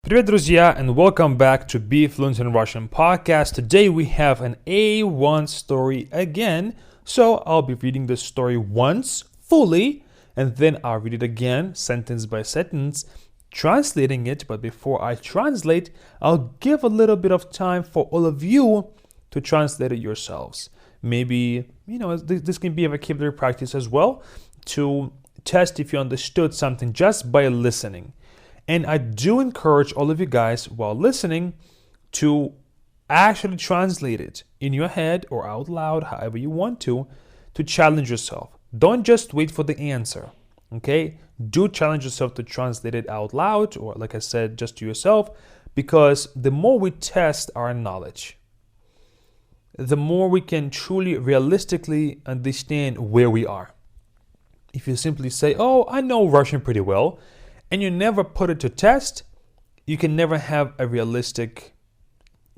Привет, друзья, and welcome back to Be Fluent in Russian podcast. Today we have an A1 story again. So I'll be reading the story once fully, and then I'll read it again, sentence by sentence, translating it. But before I translate, I'll give a little bit of time for all of you to translate it yourselves. Maybe, this can be a vocabulary practice as well to test if you understood something just by listening. And I do encourage all of you guys while listening to actually translate it in your head or out loud, however you want to challenge yourself. Don't just wait for the answer, okay? Do challenge yourself to translate it out loud or, like I said, just to yourself, because the more we test our knowledge, the more we can truly realistically understand where we are. If you simply say, oh, I know Russian pretty well, and you never put it to test, you can never have a realistic,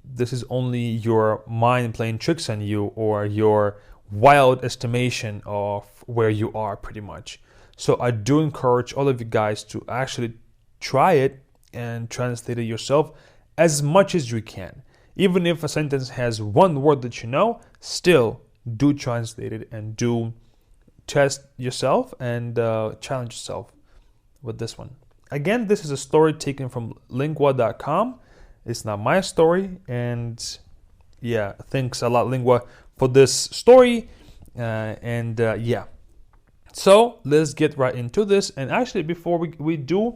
this is only your mind playing tricks on you or your wild estimation of where you are pretty much. So I do encourage all of you guys to actually try it and translate it yourself as much as you can. Even if a sentence has one word that you know, still do translate it and do test yourself and challenge yourself with this one. Again, this is a story taken from lingua.com. It's not my story. And yeah, thanks a lot, Lingua, for this story. So let's get right into this. And actually, before we do,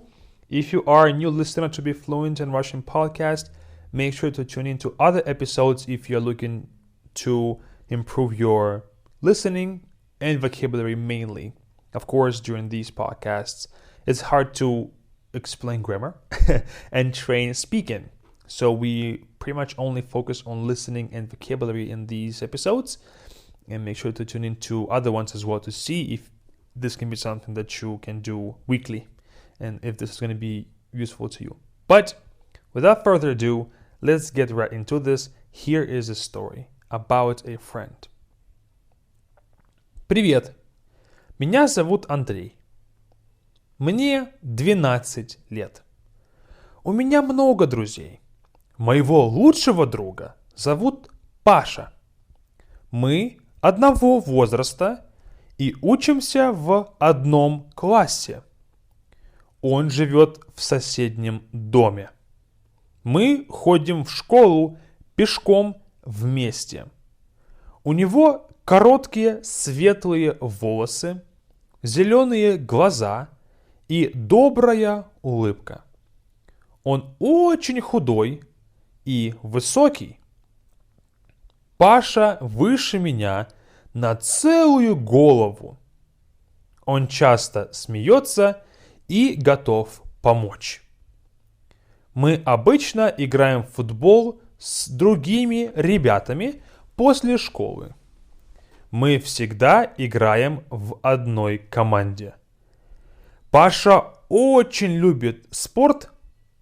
if you are a new listener to Be Fluent in Russian podcast, make sure to tune into other episodes if you're looking to improve your listening and vocabulary mainly. Of course, during these podcasts, it's hard to explain grammar and train speaking. So we pretty much only focus on listening and vocabulary in these episodes. And make sure to tune into other ones as well to see if this can be something that you can do weekly and if this is going to be useful to you. But without further ado, let's get right into this. Here is a story about a friend. Привет. Меня зовут Андрей. Мне 12 лет. У меня много друзей. Моего лучшего друга зовут Паша. Мы одного возраста и учимся в одном классе. Он живет в соседнем доме. Мы ходим в школу пешком вместе. У него короткие светлые волосы, зелёные глаза и добрая улыбка. Он очень худой и высокий. Паша выше меня на целую голову. Он часто смеется и готов помочь. Мы обычно играем в футбол с другими ребятами после школы. Мы всегда играем в одной команде. Паша очень любит спорт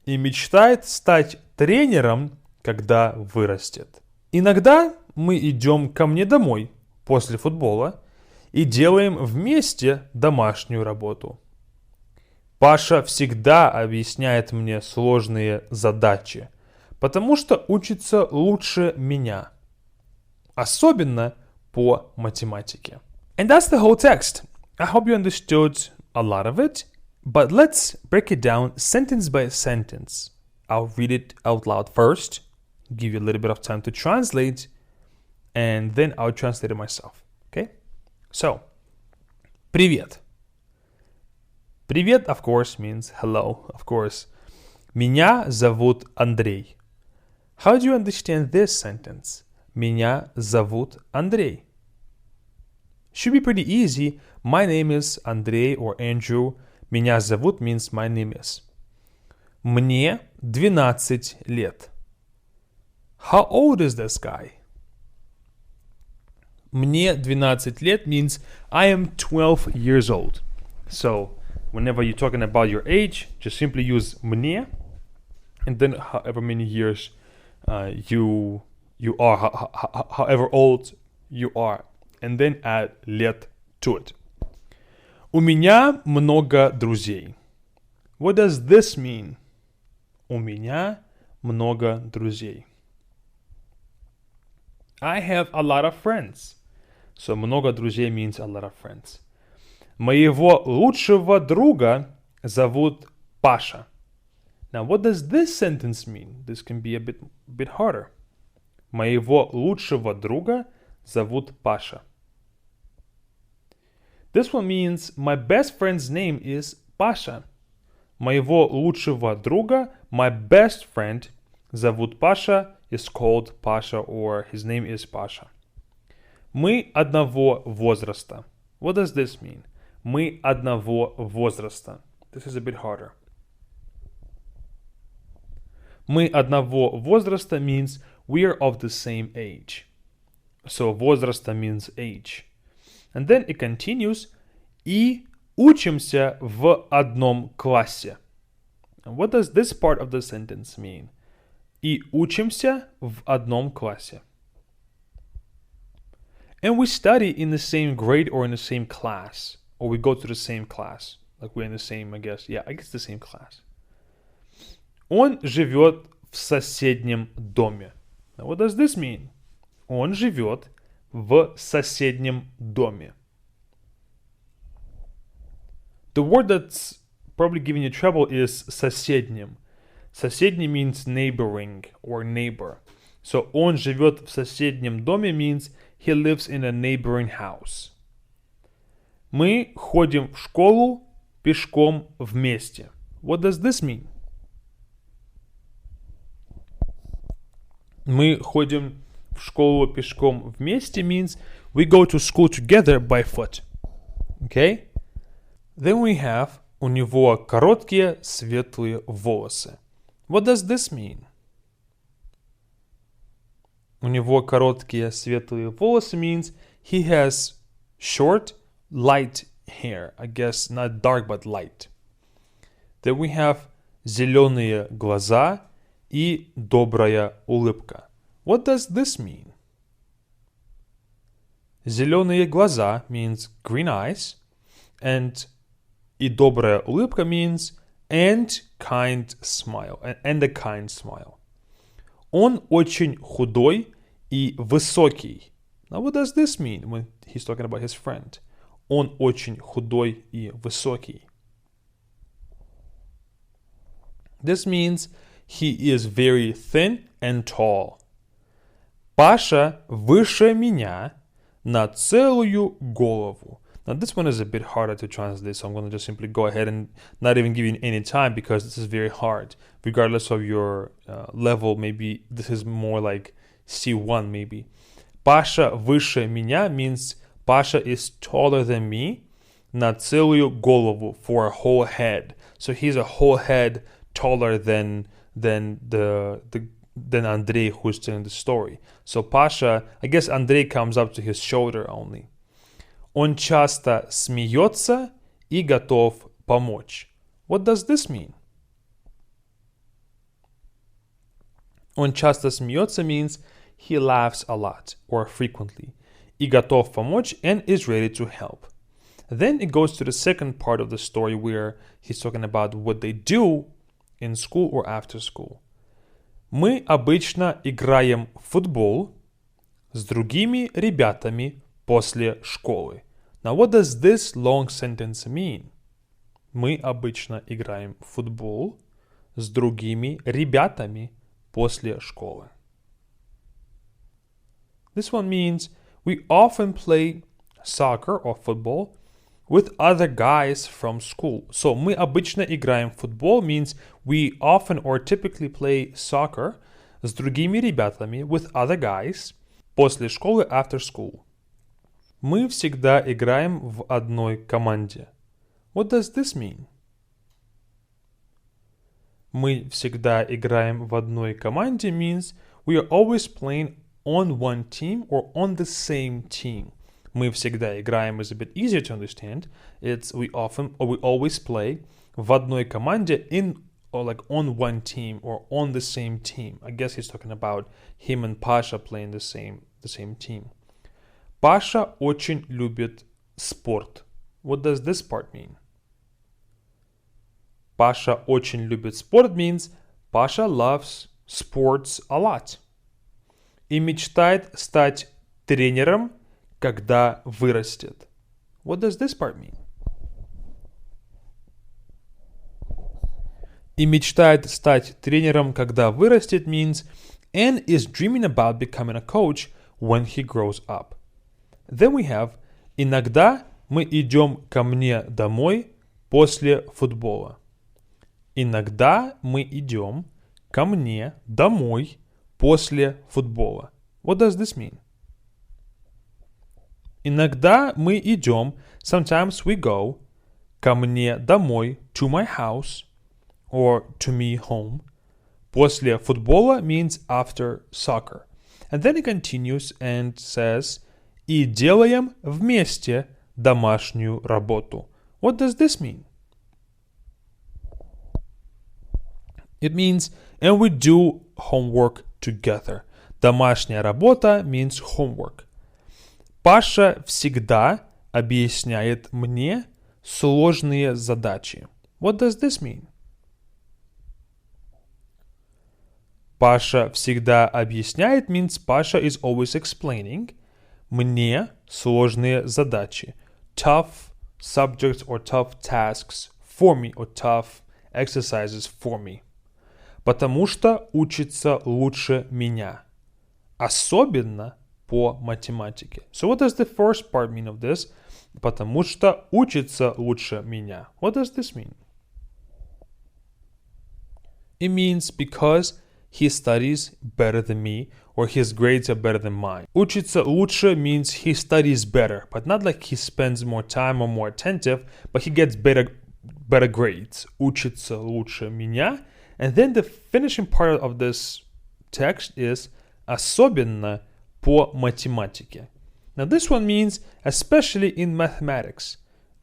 и мечтает стать тренером, когда вырастет. Иногда мы идем ко мне домой после футбола и делаем вместе домашнюю работу. Паша всегда объясняет мне сложные задачи, потому что учится лучше меня, особенно по математике. And that's the whole text. I hope you understood a lot of it, but let's break it down sentence by sentence. I'll read it out loud first, give you a little bit of time to translate, and then I'll translate it myself. Okay? So, привет. Привет, of course, means hello, of course. Меня зовут Андрей. How do you understand this sentence? Меня зовут Андрей. Should be pretty easy. My name is Андрей or Andrew. Меня зовут means my name is. Мне 12 лет. How old is this guy? Мне 12 лет means I am 12 years old. So, whenever you're talking about your age, just simply use мне, and then however many years you are, however old you are, and then add лет to it. У меня много друзей. What does this mean? У меня много друзей. I have a lot of friends. So много друзей means a lot of friends. Моего лучшего друга зовут Паша. Now, what does this sentence mean? This can be a bit harder. Моего лучшего друга зовут Паша. This one means my best friend's name is Паша. Моего лучшего друга, my best friend, зовут Паша, is called Паша, or his name is Паша. Мы одного возраста. What does this mean? Мы одного возраста. This is a bit harder. Мы одного возраста means we are of the same age. So возраста means age. And then it continues. И учимся в одном классе. And what does this part of the sentence mean? И учимся в одном классе. And we study in the same grade or in the same class. Or we go to the same class. Like we're in the same, I guess. Yeah, I guess the same class. Он живет в соседнем доме. Now, what does this mean? Он живет в соседнем доме. The word that's probably giving you trouble is соседнем. Соседний means neighboring or neighbor. So он живет в соседнем доме means he lives in a neighboring house. Мы ходим в школу пешком вместе. What does this mean? Мы ходим в школу пешком вместе means we go to school together by foot. Okay? Then we have у него короткие светлые волосы. What does this mean? У него короткие светлые волосы means he has short, light hair. I guess not dark, but light. Then we have зелёные глаза и добрая улыбка. What does this mean? Зелёные глаза means green eyes, and и добрая улыбка means and kind smile, and a kind smile. Он очень худой и высокий. Now what does this mean when he's talking about his friend? Он очень худой и высокий. This means he is very thin and tall. Паша выше меня на целую голову. Now this one is a bit harder to translate, so I'm going to just simply go ahead and not even give you any time because this is very hard. Regardless of your level, maybe this is more like C1 maybe. Паша выше меня means Pasha is taller than me на целую голову, for a whole head. So he's a whole head taller than Andrei, who's telling the story. So Pasha, I guess Andrei comes up to his shoulder only. Он часто смеется и готов помочь. What does this mean? Он часто смеется means he laughs a lot or frequently. И готов помочь and is ready to help. Then it goes to the second part of the story where he's talking about what they do in school or after school. Мы обычно играем в футбол с другими ребятами после школы. Now what does this long sentence mean? Мы обычно играем в футбол с другими ребятами после школы. This one means we often play soccer or football with other guys from school. So мы обычно играем в футбол means we often or typically play soccer с другими ребятами with other guys после школы after school. Мы всегда играем в одной команде. What does this mean? Мы всегда играем в одной команде means we are always playing on one team or on the same team. Мы всегда играем is a bit easier to understand. It's we often or we always play в одной команде in or like on one team or on the same team. I guess he's talking about him and Pasha playing the same team. Паша очень любит спорт. What does this part mean? Паша очень любит спорт means Паша loves sports a lot. И мечтает стать тренером, когда вырастет. What does this part mean? И мечтает стать тренером, когда вырастет means and is dreaming about becoming a coach when he grows up. Then we have иногда мы идем ко мне домой после футбола. Иногда мы идем ко мне домой после футбола. What does this mean? Иногда мы идем, sometimes we go, ко мне домой, to my house, or to me home. После футбола means after soccer. And then it continues and says, и делаем вместе домашнюю работу. What does this mean? It means, and we do homework together. Домашняя работа means homework. Паша всегда объясняет мне сложные задачи. What does this mean? Паша всегда объясняет means Паша is always explaining мне сложные задачи. Tough subjects or tough tasks for me or tough exercises for me. Потому что учится лучше меня. Особенно по математике. So what does the first part mean of this? Потому что учится лучше меня. What does this mean? It means because he studies better than me or his grades are better than mine. Учится лучше means he studies better, but not like he spends more time or more attentive, but he gets better grades. Учится лучше меня. And then the finishing part of this text is особенно по математике. Now this one means especially in mathematics.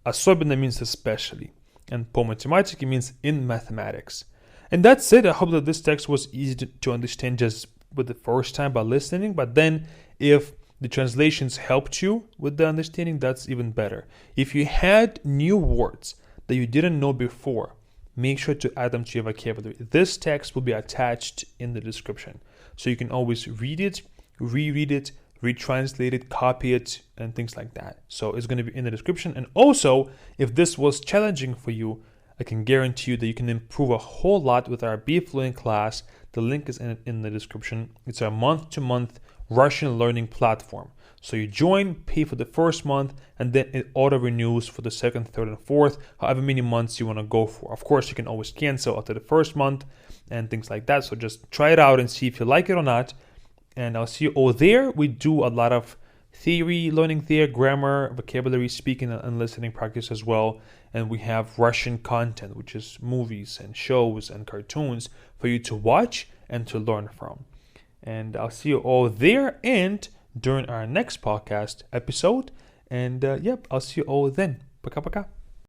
Особенно means especially. And по математике means in mathematics. And that's it. I hope that this text was easy to understand just with the first time by listening. But then if the translations helped you with the understanding, that's even better. If you had new words that you didn't know before, make sure to add them to your vocabulary. This text will be attached in the description. So you can always read it, reread it, retranslate it, copy it, and things like that. So it's going to be in the description. And also, if this was challenging for you, I can guarantee you that you can improve a whole lot with our Be Fluent class. The link is in the description. It's our month-to-month Russian learning platform. So you join, pay for the first month, and then it auto-renews for the second, third, and fourth, however many months you want to go for. Of course, you can always cancel after the first month and things like that. So just try it out and see if you like it or not. And I'll see you all there. We do a lot of theory learning there, grammar, vocabulary, speaking, and listening practice as well. And we have Russian content, which is movies and shows and cartoons for you to watch and to learn from. And I'll see you all there and during our next podcast episode. And I'll see you all then. Пока-пока.